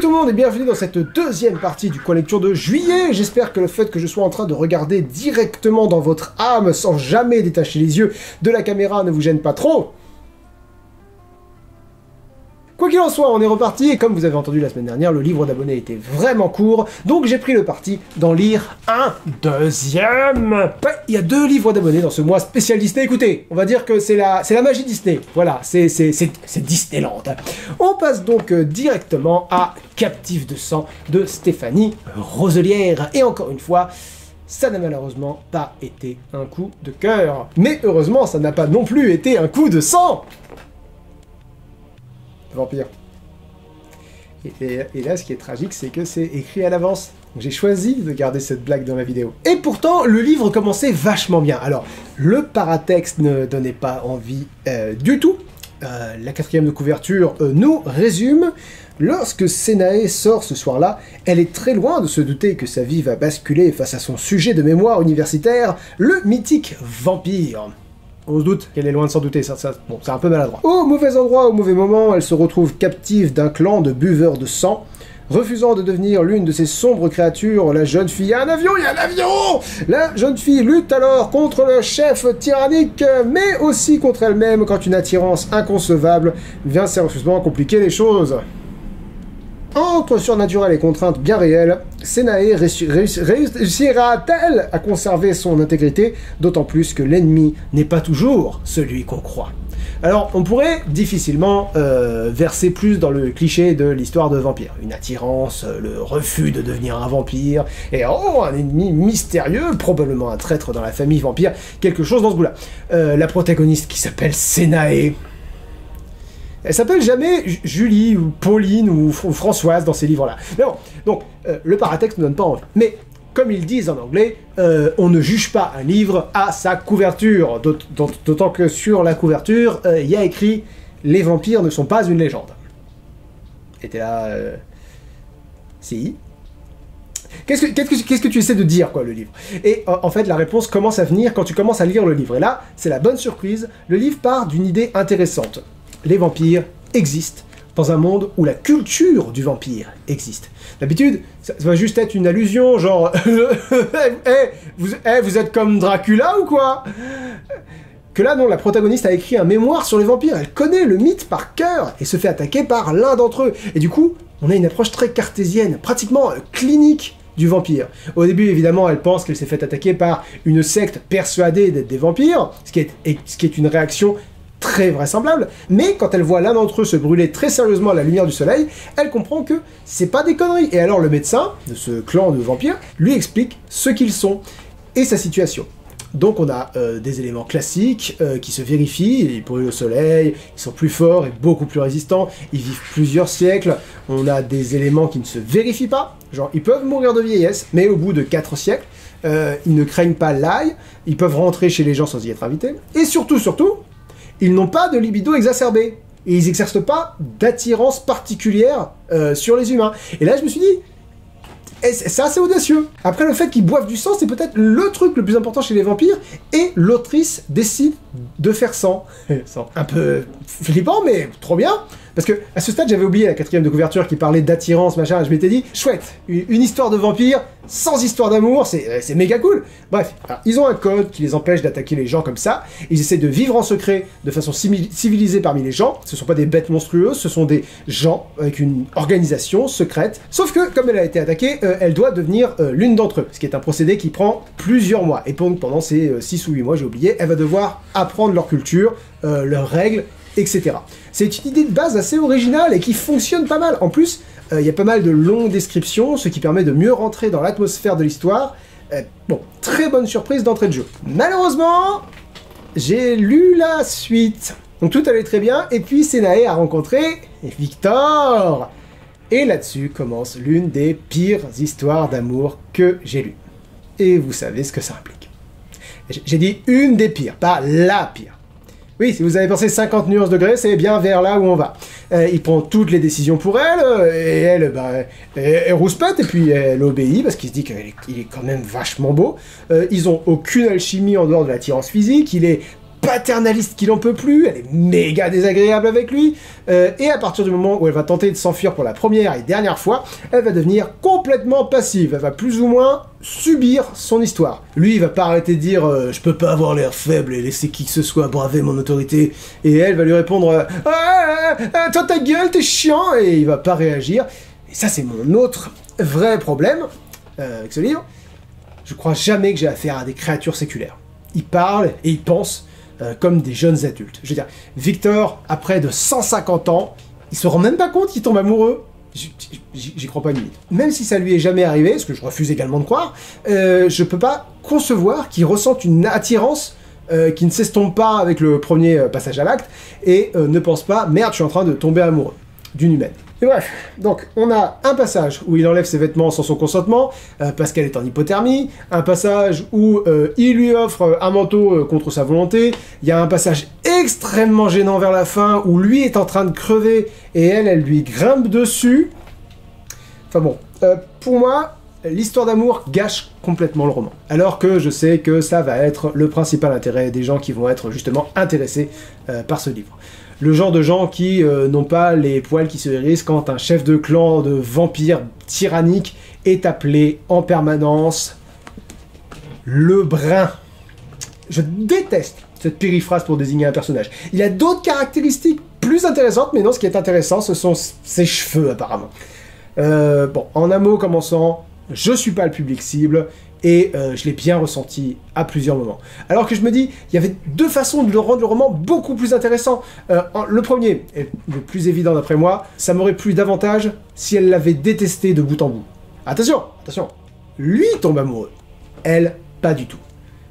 tout le monde et bienvenue dans cette deuxième partie du coin lecture de juillet. J'espère que le fait que je sois en train de regarder directement dans votre âme sans jamais détacher les yeux de la caméra ne vous gêne pas trop. Quoi qu'il en soit, on est reparti, et comme vous avez entendu la semaine dernière, le livre d'abonnés était vraiment court, donc j'ai pris le parti d'en lire un deuxième. Ouais, il y a 2 livres d'abonnés dans ce mois spécial Disney. Écoutez, on va dire que c'est la magie Disney. Voilà, c'est Disneyland. On passe donc directement à Captif de sang de Stéphanie Roselière. Et encore une fois, ça n'a malheureusement pas été un coup de cœur. Mais heureusement, ça n'a pas non plus été un coup de sang. Vampire. Et là, ce qui est tragique, c'est que c'est écrit à l'avance. J'ai choisi de garder cette blague dans la vidéo. Et pourtant, le livre commençait vachement bien. Alors, le paratexte ne donnait pas envie du tout. La 4e de couverture nous résume. Lorsque Sénaé sort ce soir-là, elle est très loin de se douter que sa vie va basculer face à son sujet de mémoire universitaire, le mythique vampire. On se doute qu'elle est loin de s'en douter, bon, c'est un peu maladroit. Au mauvais endroit, au mauvais moment, elle se retrouve captive d'un clan de buveurs de sang. Refusant de devenir l'une de ces sombres créatures, la jeune fille... Il y a un avion. La jeune fille lutte alors contre le chef tyrannique, mais aussi contre elle-même quand une attirance inconcevable vient sérieusement compliquer les choses. Entre surnaturel et contraintes bien réelles, Sénaé réussira-t-elle à conserver son intégrité, d'autant plus que l'ennemi n'est pas toujours celui qu'on croit. Alors, on pourrait difficilement verser plus dans le cliché de l'histoire de vampire. Une attirance, le refus de devenir un vampire, et oh, un ennemi mystérieux, probablement un traître dans la famille vampire, quelque chose dans ce goût-là. La protagoniste qui s'appelle Sénaé... Elle s'appelle jamais Julie, ou Pauline, ou Françoise dans ces livres-là. Mais bon, donc, le paratexte ne donne pas envie. Mais, comme ils disent en anglais, on ne juge pas un livre à sa couverture. D'autant que sur la couverture, il y a écrit « Les vampires ne sont pas une légende ». Et t'es là... Si. Qu'est-ce que tu essaies de dire, quoi, le livre? Et en fait, la réponse commence à venir quand tu commences à lire le livre. Et là, c'est la bonne surprise, le livre part d'une idée intéressante. Les vampires existent dans un monde où la culture du vampire existe. D'habitude, ça va juste être une allusion, genre vous êtes comme Dracula ou quoi? Que là, non, la protagoniste a écrit un mémoire sur les vampires, elle connaît le mythe par cœur, et se fait attaquer par l'un d'entre eux. Et du coup, on a une approche très cartésienne, pratiquement clinique du vampire. Au début, évidemment, elle pense qu'elle s'est fait attaquer par une secte persuadée d'être des vampires, ce qui est une réaction très vraisemblable, mais quand elle voit l'un d'entre eux se brûler très sérieusement à la lumière du soleil, elle comprend que c'est pas des conneries. Et alors le médecin de ce clan de vampires lui explique ce qu'ils sont et sa situation. Donc on a des éléments classiques qui se vérifient, ils brûlent au soleil, ils sont plus forts et beaucoup plus résistants, ils vivent plusieurs siècles. On a des éléments qui ne se vérifient pas, genre ils peuvent mourir de vieillesse, mais au bout de 4 siècles, ils ne craignent pas l'ail, ils peuvent rentrer chez les gens sans y être invités, et surtout, ils n'ont pas de libido exacerbé. Et ils n'exercent pas d'attirance particulière sur les humains. Et là, je me suis dit, c'est assez audacieux. Après, le fait qu'ils boivent du sang, c'est peut-être le truc le plus important chez les vampires. Et l'autrice décide de faire sang. Un peu flippant, mais trop bien. Parce que à ce stade, j'avais oublié la 4e de couverture qui parlait d'attirance, machin. Je m'étais dit, chouette, une histoire de vampire sans histoire d'amour, c'est méga cool. Bref, alors, ils ont un code qui les empêche d'attaquer les gens comme ça. Ils essaient de vivre en secret, de façon civilisée parmi les gens. Ce sont pas des bêtes monstrueuses, ce sont des gens avec une organisation secrète. Sauf que, comme elle a été attaquée, elle doit devenir l'une d'entre eux. Ce qui est un procédé qui prend plusieurs mois. Et pendant ces 6 ou 8 mois, j'ai oublié, elle va devoir apprendre leur culture, leurs règles, etc. C'est une idée de base assez originale et qui fonctionne pas mal. En plus, il y a pas mal de longues descriptions, ce qui permet de mieux rentrer dans l'atmosphère de l'histoire. Bon, très bonne surprise d'entrée de jeu. Malheureusement, j'ai lu la suite. Donc tout allait très bien, et puis Sénaé a rencontré Victor. Et là-dessus commence l'une des pires histoires d'amour que j'ai lues. Et vous savez ce que ça implique. J'ai dit une des pires, pas la pire. Oui, si vous avez pensé 50 nuances degrés, c'est bien vers là où on va. Il prend toutes les décisions pour elle, et elle, elle rouspète, et puis elle obéit, parce qu'il se dit qu'il est quand même vachement beau. Ils ont aucune alchimie en dehors de l'attirance physique, il est paternaliste qu'il en peut plus, elle est méga désagréable avec lui, et à partir du moment où elle va tenter de s'enfuir pour la première et dernière fois, elle va devenir complètement passive, elle va plus ou moins subir son histoire. Lui, il va pas arrêter de dire je peux pas avoir l'air faible et laisser qui que ce soit braver mon autorité, et elle va lui répondre toi ta gueule, t'es chiant, et il va pas réagir. Et ça, c'est mon autre vrai problème avec ce livre. Je crois jamais que j'ai affaire à des créatures séculaires. Ils parlent et ils pensent comme des jeunes adultes. Je veux dire, Victor, après de 150 ans, il se rend même pas compte qu'il tombe amoureux. J'y crois pas une minute. Même si ça lui est jamais arrivé, ce que je refuse également de croire, je peux pas concevoir qu'il ressente une attirance qui ne s'estompe pas avec le premier passage à l'acte, et ne pense pas « Merde, je suis en train de tomber amoureux d'une humaine ». Et bref, donc on a un passage où il enlève ses vêtements sans son consentement, parce qu'elle est en hypothermie, un passage où il lui offre un manteau contre sa volonté, il y a un passage extrêmement gênant vers la fin, où lui est en train de crever, et elle lui grimpe dessus. Enfin bon, pour moi, l'histoire d'amour gâche complètement le roman. Alors que je sais que ça va être le principal intérêt des gens qui vont être justement intéressés par ce livre. Le genre de gens qui n'ont pas les poils qui se hérissent quand un chef de clan de vampires tyranniques est appelé en permanence le Brun. Je déteste cette périphrase pour désigner un personnage. Il a d'autres caractéristiques plus intéressantes, mais non, ce qui est intéressant, ce sont ses cheveux, apparemment. Bon, en un mot commençant, je suis pas le public cible, et je l'ai bien ressenti à plusieurs moments. Alors que je me dis, il y avait deux façons de le rendre le roman beaucoup plus intéressant. Le premier, et le plus évident d'après moi, ça m'aurait plu davantage si elle l'avait détesté de bout en bout. Attention, attention, lui tombe amoureux, elle, pas du tout.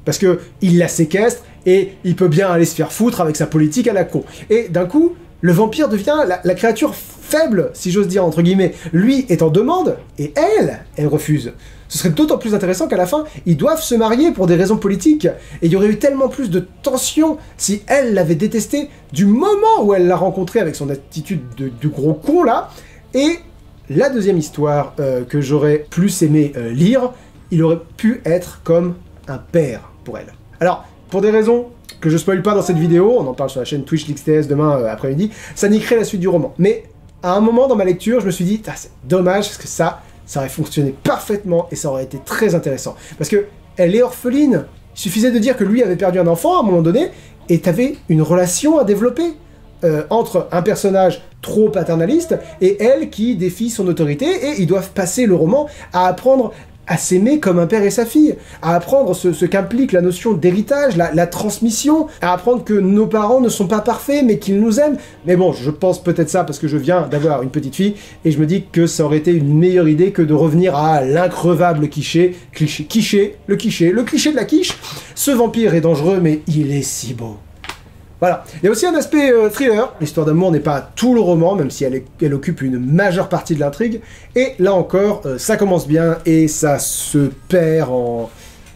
Parce que il la séquestre, et il peut bien aller se faire foutre avec sa politique à la con. Et d'un coup, le vampire devient la créature faible, si j'ose dire, entre guillemets. Lui est en demande, et elle refuse. Ce serait d'autant plus intéressant qu'à la fin, ils doivent se marier pour des raisons politiques. Et il y aurait eu tellement plus de tension si elle l'avait détesté du moment où elle l'a rencontré avec son attitude de gros con, là. Et la deuxième histoire que j'aurais plus aimé lire, il aurait pu être comme un père pour elle. Alors, pour des raisons que je spoil pas dans cette vidéo, on en parle sur la chaîne Twitch LXTS demain après-midi, ça niquerait la suite du roman. Mais à un moment dans ma lecture, je me suis dit, c'est dommage, parce que ça aurait fonctionné parfaitement, et ça aurait été très intéressant. Parce que elle est orpheline, il suffisait de dire que lui avait perdu un enfant à un moment donné, et t'avais une relation à développer entre un personnage trop paternaliste et elle qui défie son autorité, et ils doivent passer le roman à apprendre à s'aimer comme un père et sa fille, à apprendre ce qu'implique la notion d'héritage, la transmission, à apprendre que nos parents ne sont pas parfaits, mais qu'ils nous aiment. Mais bon, je pense peut-être ça parce que je viens d'avoir une petite fille, et je me dis que ça aurait été une meilleure idée que de revenir à l'increvable cliché de la quiche. Ce vampire est dangereux, mais il est si beau. Voilà. Il y a aussi un aspect thriller. L'histoire d'amour n'est pas tout le roman, même si elle occupe une majeure partie de l'intrigue. Et là encore, ça commence bien et ça se perd en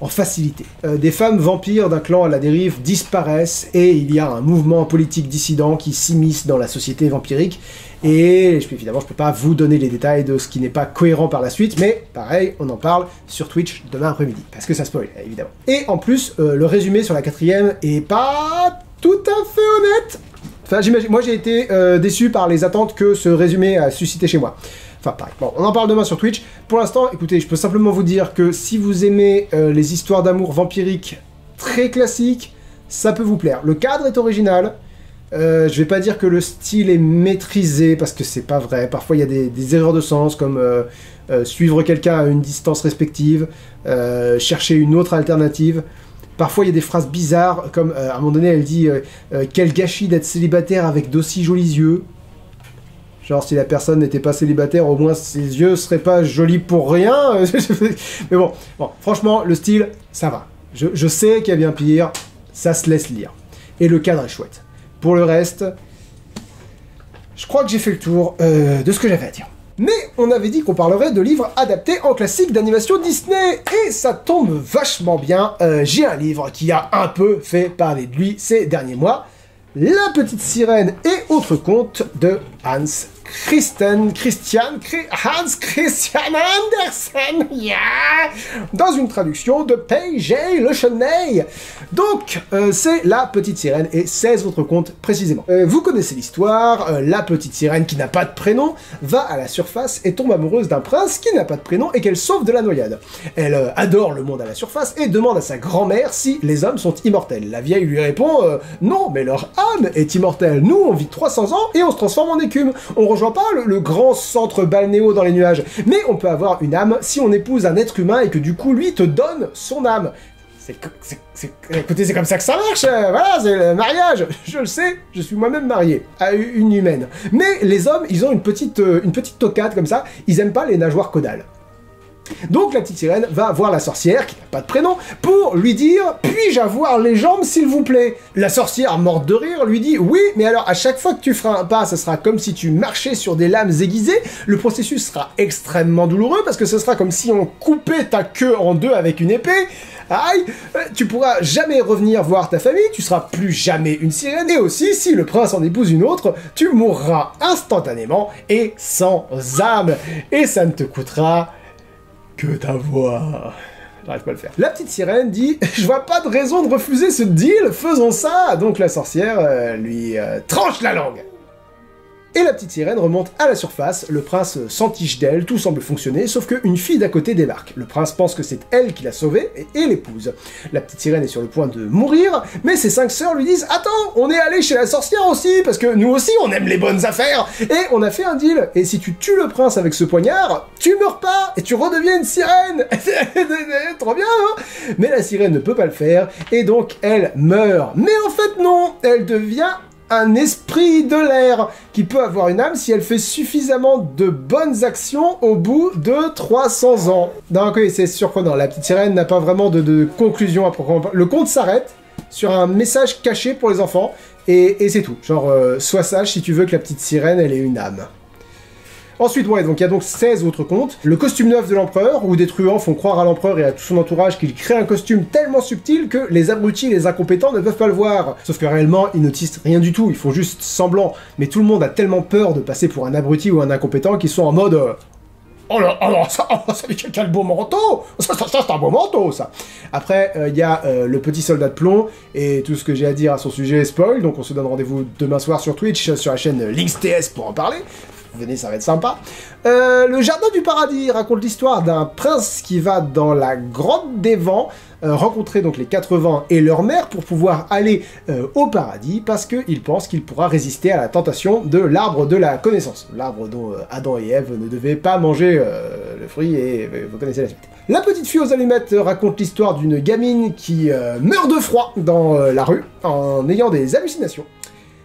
facilité. Des femmes vampires d'un clan à la dérive disparaissent et il y a un mouvement politique dissident qui s'immisce dans la société vampirique. Et évidemment, je peux pas vous donner les détails de ce qui n'est pas cohérent par la suite, mais pareil, on en parle sur Twitch demain après-midi, parce que ça spoil, évidemment. Et en plus, le résumé sur la 4e est pas tout à fait honnête. Enfin, j'imagine, moi j'ai été déçu par les attentes que ce résumé a suscité chez moi. Enfin, pareil. Bon, on en parle demain sur Twitch. Pour l'instant, écoutez, je peux simplement vous dire que si vous aimez les histoires d'amour vampiriques très classiques, ça peut vous plaire. Le cadre est original. Je vais pas dire que le style est maîtrisé, parce que c'est pas vrai. Parfois, il y a des erreurs de sens, comme suivre quelqu'un à une distance respective, chercher une autre alternative. Parfois, il y a des phrases bizarres, comme à un moment donné, elle dit « Quel gâchis d'être célibataire avec d'aussi jolis yeux ». Genre, si la personne n'était pas célibataire, au moins ses yeux seraient pas jolis pour rien. Mais bon, franchement, le style, ça va. Je sais qu'il y a bien pire, ça se laisse lire. Et le cadre est chouette. Pour le reste, je crois que j'ai fait le tour de ce que j'avais à dire. Mais on avait dit qu'on parlerait de livres adaptés en classique d'animation Disney, et ça tombe vachement bien. J'ai un livre qui a un peu fait parler de lui ces derniers mois, La Petite Sirène et autres contes de Hans Hans Christian Andersen, yeah, dans une traduction de P.J. Le Cheney. Donc, c'est La Petite Sirène et 16 autres contes précisément. Vous connaissez l'histoire, la petite sirène qui n'a pas de prénom va à la surface et tombe amoureuse d'un prince qui n'a pas de prénom et qu'elle sauve de la noyade. Elle adore le monde à la surface et demande à sa grand-mère si les hommes sont immortels. La vieille lui répond non, mais leur âme est immortelle. Nous, on vit 300 ans et on se transforme en écume. On rejoint pas le grand centre balnéo dans les nuages. Mais on peut avoir une âme si on épouse un être humain et que du coup, lui te donne son âme. Écoutez, c'est comme ça que ça marche, voilà, c'est le mariage. Je le sais, je suis moi-même marié à une humaine. Mais les hommes, ils ont une petite tocade comme ça, ils aiment pas les nageoires caudales. Donc la petite sirène va voir la sorcière, qui n'a pas de prénom, pour lui dire « Puis-je avoir les jambes, s'il vous plaît ?» La sorcière, morte de rire, lui dit « Oui, mais alors à chaque fois que tu feras un pas, ça sera comme si tu marchais sur des lames aiguisées. Le processus sera extrêmement douloureux, parce que ce sera comme si on coupait ta queue en deux avec une épée. Aïe, tu pourras jamais revenir voir ta famille, tu seras plus jamais une sirène, et aussi, si le prince en épouse une autre, tu mourras instantanément et sans âme. Et ça ne te coûtera... que ta voix. J'arrive pas à le faire. La petite sirène dit « Je vois pas de raison de refuser ce deal, faisons ça !» Donc la sorcière lui tranche la langue. Et la petite sirène remonte à la surface, le prince s'entiche d'elle, tout semble fonctionner, sauf qu'une fille d'à côté débarque. Le prince pense que c'est elle qui l'a sauvée et l'épouse. La petite sirène est sur le point de mourir, mais ses 5 sœurs lui disent « Attends, on est allé chez la sorcière aussi, parce que nous aussi on aime les bonnes affaires, et on a fait un deal, et si tu tues le prince avec ce poignard, tu meurs pas, et tu redeviens une sirène. » Trop bien, hein? Mais la sirène ne peut pas le faire, et donc elle meurt. Mais en fait non, elle devient un esprit de l'air qui peut avoir une âme si elle fait suffisamment de bonnes actions au bout de 300 ans. Donc oui, c'est surprenant, la petite sirène n'a pas vraiment de conclusion à proprement parler. Le conte s'arrête sur un message caché pour les enfants, et c'est tout. Genre, sois sage si tu veux que la petite sirène, elle ait une âme. Ensuite, ouais, donc il y a donc 16 autres contes. Le costume neuf de l'empereur, où des truands font croire à l'empereur et à tout son entourage qu'il crée un costume tellement subtil que les abrutis et les incompétents ne peuvent pas le voir. Sauf que réellement, ils noticent rien du tout, ils font juste semblant. Mais tout le monde a tellement peur de passer pour un abruti ou un incompétent qu'ils sont en mode... Oh là, alors ça, quel beau manteau! Ça c'est un beau manteau, ça! Après, il y a le petit soldat de plomb, et tout ce que j'ai à dire à son sujet est spoil, donc on se donne rendez-vous demain soir sur Twitch, sur la chaîne LinksTS pour en parler. Venez, ça va être sympa. Le Jardin du Paradis raconte l'histoire d'un prince qui va dans la grotte des vents, rencontrer donc les 4 vents et leur mère pour pouvoir aller au paradis, parce qu'il pense qu'il pourra résister à la tentation de l'arbre de la connaissance. L'arbre dont Adam et Ève ne devaient pas manger le fruit, et vous connaissez la suite. La petite fille aux allumettes raconte l'histoire d'une gamine qui meurt de froid dans la rue, en ayant des hallucinations.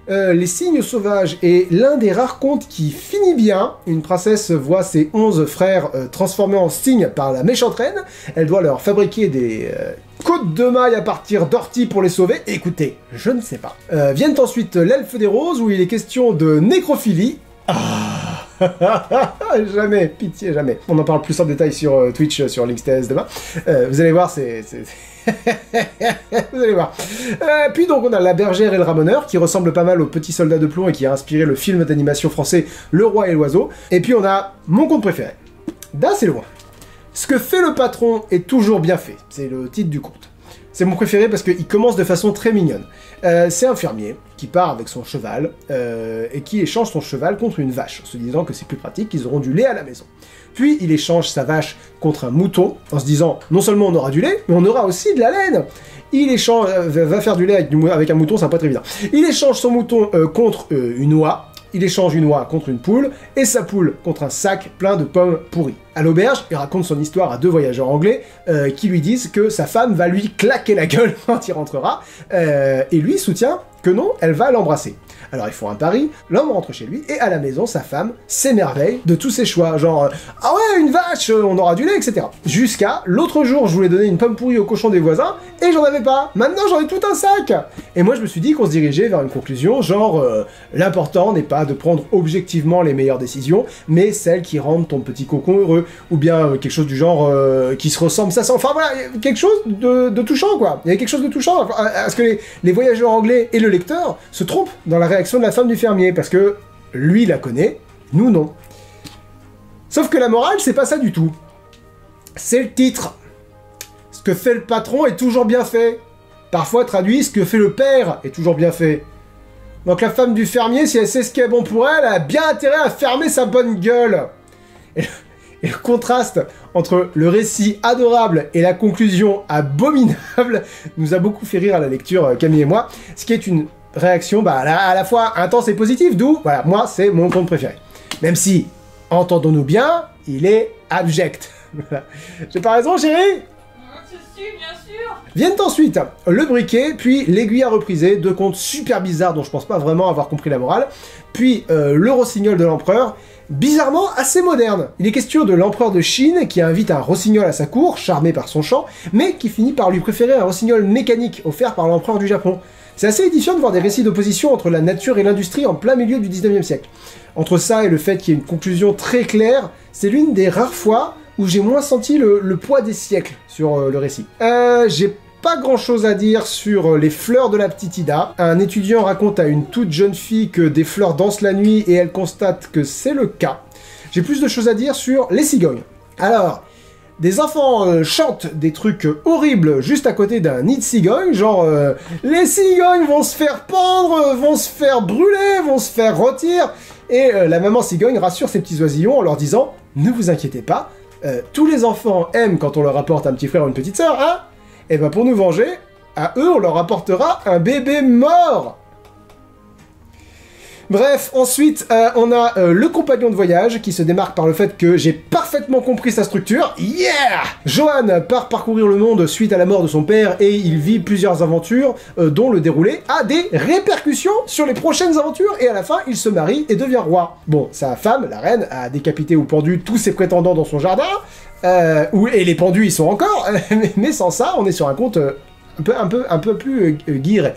Les Cygnes sauvages est l'un des rares contes qui finit bien. Une princesse voit ses 11 frères transformés en cygnes par la méchante reine. Elle doit leur fabriquer des côtes de mailles à partir d'orties pour les sauver. Écoutez, je ne sais pas. Viennent ensuite l'Elfe des Roses, où il est question de nécrophilie. Jamais, pitié, jamais. On en parle plus en détail sur Twitch, sur LinksTS demain. Vous allez voir, c'est... Vous allez voir. Puis donc on a La Bergère et le Ramoneur, qui ressemble pas mal au Petit Soldat de Plomb et qui a inspiré le film d'animation français Le Roi et l'Oiseau. Et puis on a mon conte préféré, d'Assez loin. Ce que fait le patron est toujours bien fait. C'est le titre du conte. C'est mon préféré parce qu'il commence de façon très mignonne. C'est un fermier qui part avec son cheval et qui échange son cheval contre une vache, en se disant que c'est plus pratique, qu'ils auront du lait à la maison. Puis il échange sa vache contre un mouton, en se disant non seulement on aura du lait, mais on aura aussi de la laine. Il échange, va faire du lait avec un mouton, ça va pas être évident. Il échange son mouton contre une oie. Il échange une oie contre une poule, et sa poule contre un sac plein de pommes pourries. À l'auberge, il raconte son histoire à 2 voyageurs anglais qui lui disent que sa femme va lui claquer la gueule quand il rentrera, et lui soutient que non, elle va l'embrasser. Alors ils font un pari, l'homme rentre chez lui, et à la maison, sa femme s'émerveille de tous ses choix, genre « Ah ouais, une vache, on aura du lait, etc. » Jusqu'à l'autre jour, je voulais donner une pomme pourrie au cochon des voisins, et j'en avais pas. Maintenant, j'en ai tout un sac. Et moi, je me suis dit qu'on se dirigeait vers une conclusion, genre l'important n'est pas de prendre objectivement les meilleures décisions, mais celles qui rendent ton petit cocon heureux, ou bien quelque chose du genre qui se ressemble, ça sent... Enfin voilà, quelque chose de touchant, quoi. Il y a quelque chose de touchant, parce que les voyageurs anglais et le lecteur se trompent dans la réaction de la femme du fermier, parce que lui la connaît, Nous non. Sauf que la morale, c'est pas ça du tout. C'est le titre. Ce que fait le patron est toujours bien fait. Parfois traduit, ce que fait le père est toujours bien fait. Donc la femme du fermier, si elle sait ce qui est bon pour elle, elle a bien intérêt à fermer sa bonne gueule. Et le contraste entre le récit adorable et la conclusion abominable nous a beaucoup fait rire à la lecture, Camille et moi, ce qui est une réaction à la fois intense et positive, d'où, voilà, moi, c'est mon conte préféré. Même si, entendons-nous bien, il est abject. J'ai pas raison, chérie? Bien sûr. Viennent ensuite le briquet, puis l'aiguille à repriser, deux contes super bizarres dont je pense pas vraiment avoir compris la morale, puis le rossignol de l'empereur, bizarrement assez moderne. Il est question de l'empereur de Chine qui invite un rossignol à sa cour, charmé par son chant, mais qui finit par lui préférer un rossignol mécanique offert par l'empereur du Japon. C'est assez édifiant de voir des récits d'opposition entre la nature et l'industrie en plein milieu du 19e siècle. Entre ça et le fait qu'il y ait une conclusion très claire, c'est l'une des rares fois où j'ai moins senti le poids des siècles sur le récit. J'ai pas grand chose à dire sur les fleurs de la petite Ida. Un étudiant raconte à une toute jeune fille que des fleurs dansent la nuit et elle constate que c'est le cas. J'ai plus de choses à dire sur les cigognes. Alors, des enfants chantent des trucs horribles juste à côté d'un nid de cigognes, genre les cigognes vont se faire pendre, vont se faire brûler, vont se faire rôtir, et la maman cigogne rassure ses petits oisillons en leur disant « Ne vous inquiétez pas, tous les enfants aiment quand on leur apporte un petit frère ou une petite sœur, hein? Et ben pour nous venger, à eux on leur apportera un bébé mort !» Bref, ensuite, on a le compagnon de voyage qui se démarque par le fait que j'ai parfaitement compris sa structure. Yeah! Johan part parcourir le monde suite à la mort de son père et il vit plusieurs aventures dont le déroulé a des répercussions sur les prochaines aventures et à la fin, il se marie et devient roi. Bon, sa femme, la reine, a décapité ou pendu tous ses prétendants dans son jardin, et les pendus ils sont encore, mais sans ça, on est sur un conte un peu plus guiré.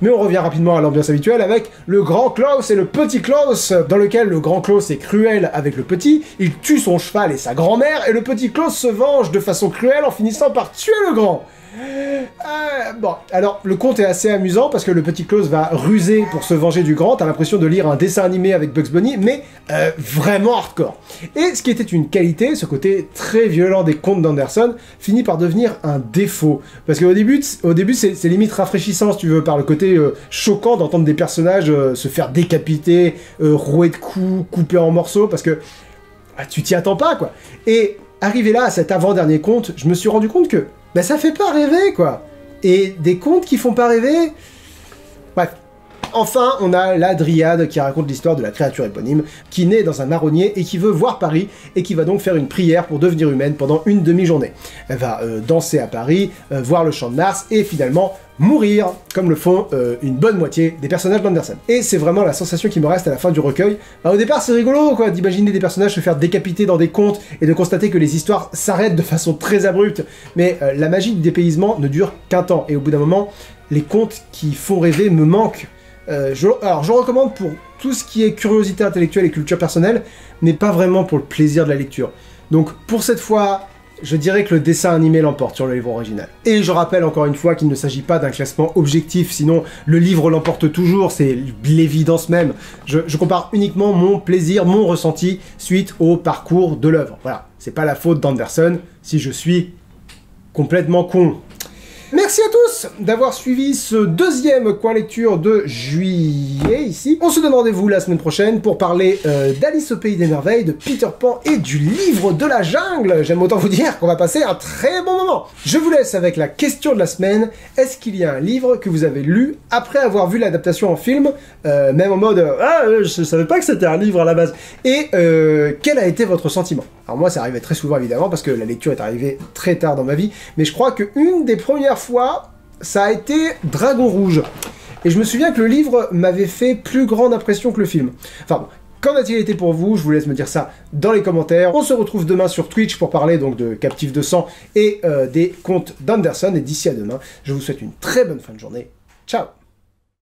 Mais on revient rapidement à l'ambiance habituelle avec le grand Klaus et le petit Klaus, dans lequel le grand Klaus est cruel avec le petit, il tue son cheval et sa grand-mère, et le petit Klaus se venge de façon cruelle en finissant par tuer le grand. Bon, alors le conte est assez amusant parce que le petit Klaus va ruser pour se venger du grand, t'as l'impression de lire un dessin animé avec Bugs Bunny, mais vraiment hardcore. Et ce qui était une qualité, ce côté très violent des contes d'Anderson, finit par devenir un défaut. Parce qu'au début c'est limite rafraîchissant, si tu veux, par le côté choquant d'entendre des personnages se faire décapiter, rouer de coups, couper en morceaux, parce que tu t'y attends pas, quoi. Et arrivé là, à cet avant-dernier conte, je me suis rendu compte que ça fait pas rêver, quoi. Et des contes qui font pas rêver... Bref. Enfin, on a la Dryade qui raconte l'histoire de la créature éponyme, qui naît dans un marronnier et qui veut voir Paris, et qui va donc faire une prière pour devenir humaine pendant une demi-journée. Elle va danser à Paris, voir le champ de Mars, et finalement mourir, comme le font une bonne moitié des personnages d'Anderson. Et c'est vraiment la sensation qui me reste à la fin du recueil. Au départ, c'est rigolo, quoi, d'imaginer des personnages se faire décapiter dans des contes, et de constater que les histoires s'arrêtent de façon très abrupte, mais la magie du dépaysement ne dure qu'un temps, et au bout d'un moment, les contes qui font rêver me manquent. Alors je recommande pour tout ce qui est curiosité intellectuelle et culture personnelle, mais pas vraiment pour le plaisir de la lecture. Donc pour cette fois, je dirais que le dessin animé l'emporte sur le livre original. Et je rappelle encore une fois qu'il ne s'agit pas d'un classement objectif, sinon le livre l'emporte toujours, c'est l'évidence même. Je compare uniquement mon plaisir, mon ressenti, suite au parcours de l'œuvre. Voilà, c'est pas la faute d'Anderson si je suis complètement con. Merci à tous d'avoir suivi ce deuxième coin lecture de juillet ici. On se donne rendez-vous la semaine prochaine pour parler d'Alice au Pays des Merveilles, de Peter Pan et du livre de la jungle. J'aime autant vous dire qu'on va passer un très bon moment. Je vous laisse avec la question de la semaine. Est-ce qu'il y a un livre que vous avez lu après avoir vu l'adaptation en film, même en mode « Ah, je savais pas que c'était un livre à la base ». Et quel a été votre sentiment? Alors moi, ça arrivait très souvent évidemment parce que la lecture est arrivée très tard dans ma vie, mais je crois qu'une des premières fois, ça a été Dragon Rouge. Et je me souviens que le livre m'avait fait plus grande impression que le film. Enfin bon, qu'en a-t-il été pour vous? Je vous laisse me dire ça dans les commentaires. On se retrouve demain sur Twitch pour parler donc de Captifs de sang et des contes d'Anderson. Et d'ici à demain, je vous souhaite une très bonne fin de journée. Ciao!